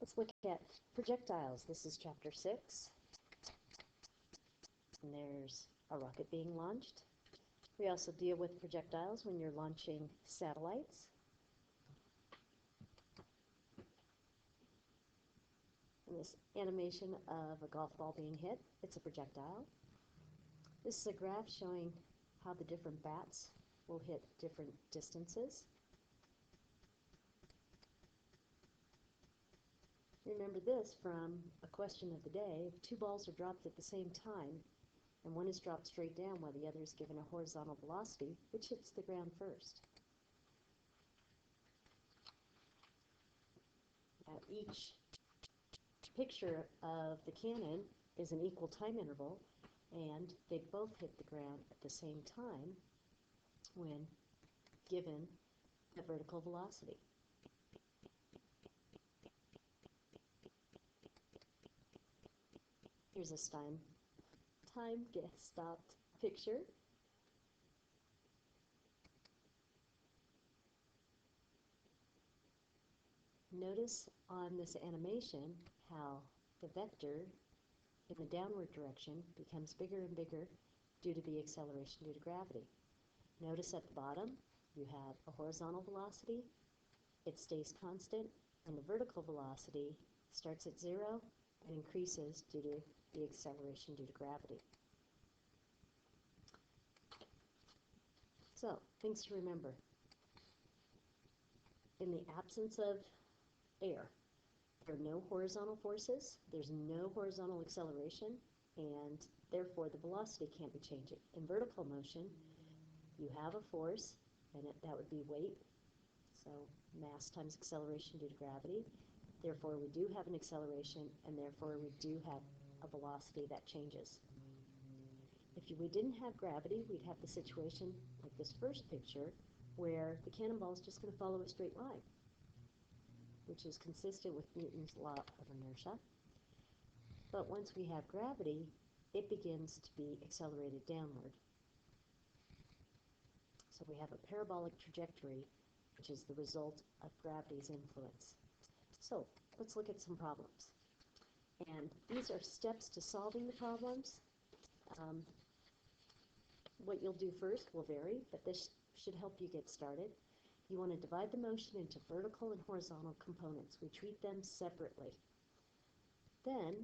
Let's look at projectiles. This is chapter 6. And there's a rocket being launched. We also deal with projectiles when you're launching satellites. And this animation of a golf ball being hit, it's a projectile. This is a graph showing how the different bats will hit different distances. Remember this from a question of the day. If two balls are dropped at the same time, and one is dropped straight down while the other is given a horizontal velocity, which hits the ground first? Now, each picture of the cannon is an equal time interval, and they both hit the ground at the same time when given a vertical velocity. Here's a time stopped picture. Notice on this animation how the vector in the downward direction becomes bigger and bigger due to the acceleration due to gravity. Notice at the bottom you have a horizontal velocity, it stays constant, and the vertical velocity starts at 0 and increases due to the acceleration due to gravity. So, things to remember. In the absence of air, there are no horizontal forces, there's no horizontal acceleration, and therefore the velocity can't be changing. In vertical motion, you have a force, and that would be weight, so mass times acceleration due to gravity. Therefore, we do have an acceleration, and therefore we do have a velocity that changes. If we didn't have gravity, we'd have the situation like this first picture, where the cannonball is just going to follow a straight line, which is consistent with Newton's law of inertia. But once we have gravity, it begins to be accelerated downward. So we have a parabolic trajectory, which is the result of gravity's influence. So let's look at some problems. And these are steps to solving the problems. What you'll do first will vary, but this should help you get started. You want to divide the motion into vertical and horizontal components. We treat them separately. Then,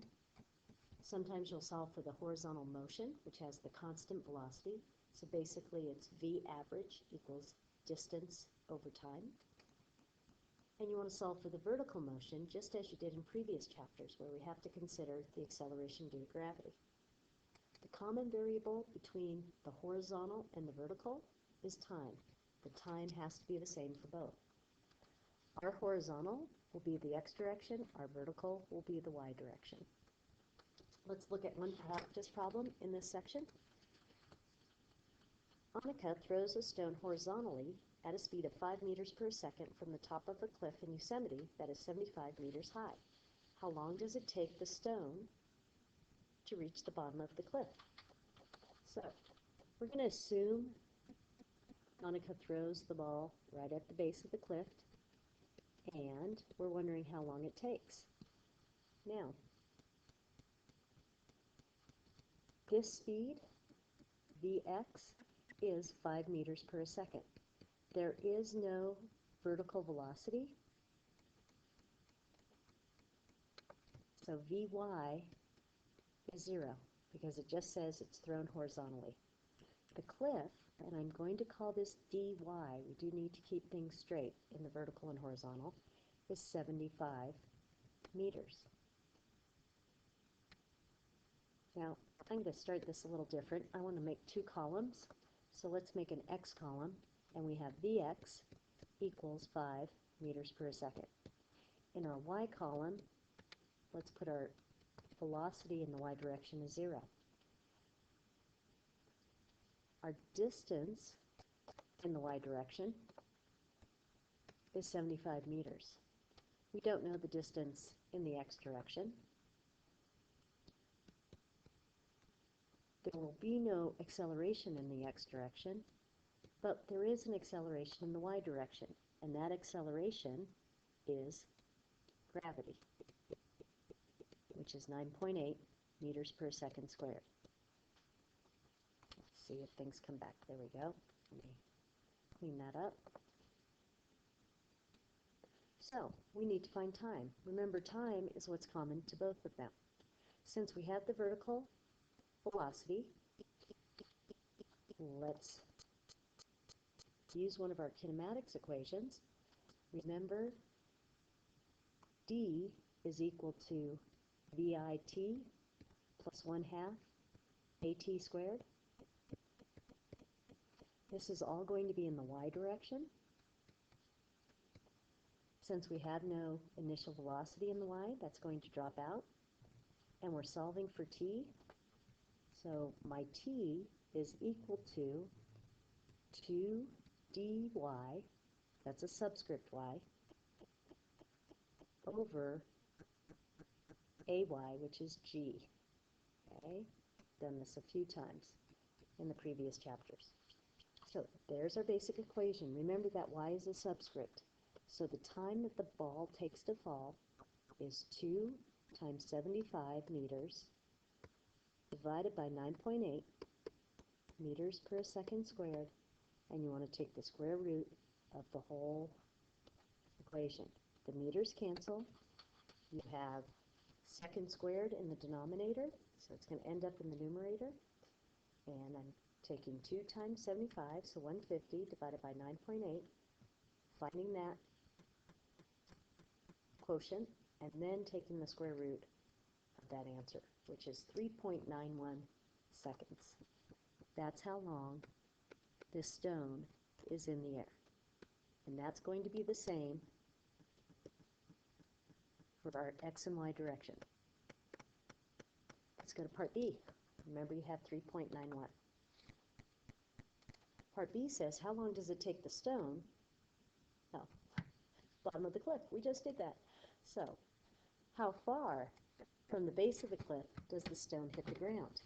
sometimes you'll solve for the horizontal motion, which has the constant velocity. So basically, it's V average equals distance over time. And you want to solve for the vertical motion, just as you did in previous chapters, where we have to consider the acceleration due to gravity. The common variable between the horizontal and the vertical is time. The time has to be the same for both. Our horizontal will be the x direction, our vertical will be the y direction. Let's look at one practice problem in this section. Annika throws a stone horizontally at a speed of 5 meters per second from the top of a cliff in Yosemite that is 75 meters high. How long does it take the stone to reach the bottom of the cliff? So, we're going to assume Annika throws the ball right at the base of the cliff, and we're wondering how long it takes. Now, this speed, Vx, is 5 meters per second. There is no vertical velocity, so Vy is 0, because it just says it's thrown horizontally. The cliff, and I'm going to call this dy, we do need to keep things straight in the vertical and horizontal, is 75 meters. Now, I'm going to start this a little different. I want to make two columns, so let's make an x column, and we have Vx equals 5 meters per second. In our y column, let's put our velocity in the y direction as 0. Our distance in the y direction is 75 meters. We don't know the distance in the x direction. There will be no acceleration in the x direction, but there is an acceleration in the y direction, and that acceleration is gravity, which is 9.8 meters per second squared. Let's see if things come back. There we go. Let me clean that up. So, we need to find time. Remember, time is what's common to both of them. Since we have the vertical velocity, let's use one of our kinematics equations. Remember, d is equal to VIT plus 1/2 AT squared. This is all going to be in the y direction. Since we have no initial velocity in the y, that's going to drop out. And we're solving for t. So my t is equal to 2 dy, that's a subscript y, over ay, which is g. Okay, done this a few times in the previous chapters. So there's our basic equation. Remember that y is a subscript. So the time that the ball takes to fall is 2 times 75 meters divided by 9.8 meters per second squared, and you want to take the square root of the whole equation. The meters cancel. You have second squared in the denominator, so it's going to end up in the numerator. And I'm taking 2 times 75, so 150 divided by 9.8, finding that quotient, and then taking the square root of that answer, which is 3.91 seconds. That's how long this stone is in the air. And that's going to be the same for our x and y direction. Let's go to part B. Remember, you have 3.91. Part B says, how long does it take the stone? Oh, bottom of the cliff. We just did that. So, how far from the base of the cliff does the stone hit the ground?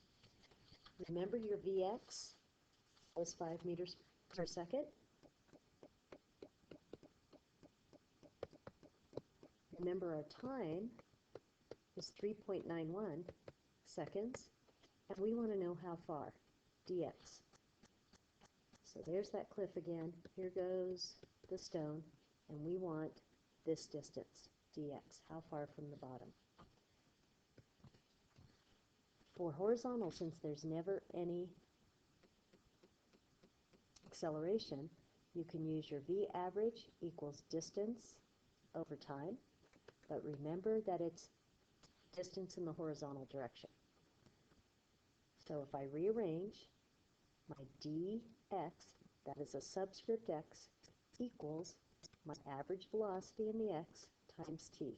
Remember, your Vx was 5 meters per second. Remember, our time is 3.91 seconds, and we want to know how far, dx. So there's that cliff again. Here goes the stone, and we want this distance, dx, how far from the bottom. For horizontal, since there's never any acceleration, you can use your V average equals distance over time, but remember that it's distance in the horizontal direction. So if I rearrange, my dx, that is a subscript x, equals my average velocity in the x times t.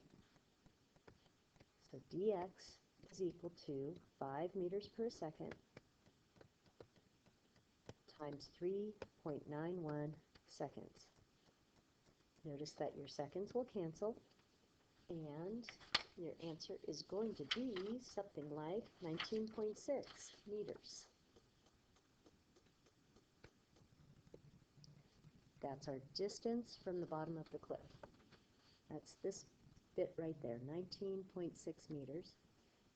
So dx is equal to 5 meters per second times 3.91 seconds. Notice that your seconds will cancel, and your answer is going to be something like 19.6 meters. That's our distance from the bottom of the cliff. That's this bit right there, 19.6 meters.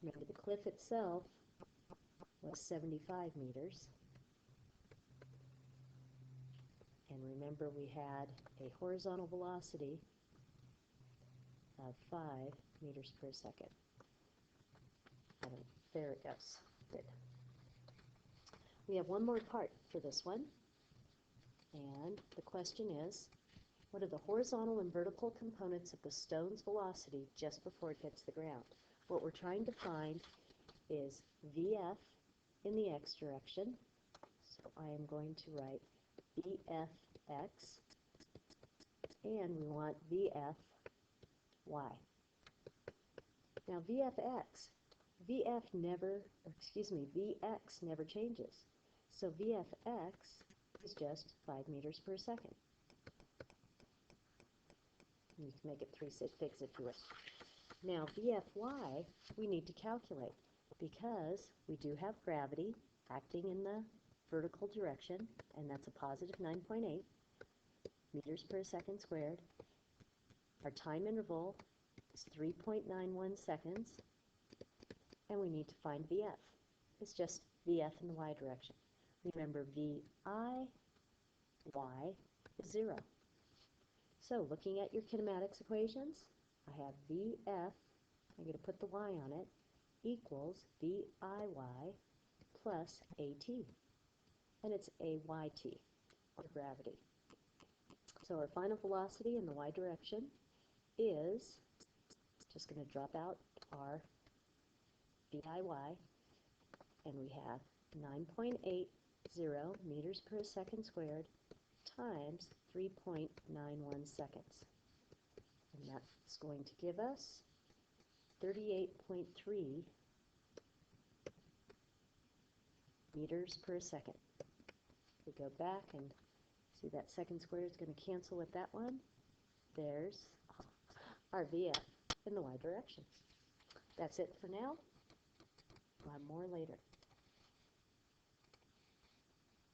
Remember, the cliff itself was 75 meters. And remember, we had a horizontal velocity of 5 meters per second. There it goes. Good. We have one more part for this one. And the question is, what are the horizontal and vertical components of the stone's velocity just before it hits the ground? What we're trying to find is VF in the x direction. So I am going to write VFX, and we want VFY. Now VX never changes. So VFX is just 5 meters per second. You can make it 3 figs if you wish. Now VFY we need to calculate because we do have gravity acting in the vertical direction, and that's a positive 9.8 meters per second squared. Our time interval is 3.91 seconds, and we need to find VF. It's just VF in the y direction. Remember, VI, y is 0. So looking at your kinematics equations, I have VF, I'm going to put the y on it, equals VIY plus AT. And it's AYT, or gravity. So our final velocity in the y direction is, just going to drop out our VIY, and we have 9.80 meters per second squared times 3.91 seconds. And that's going to give us 38.3 meters per second. We go back and see that second square is going to cancel with that one. There's our VF in the y direction. That's it for now. We'll have more later.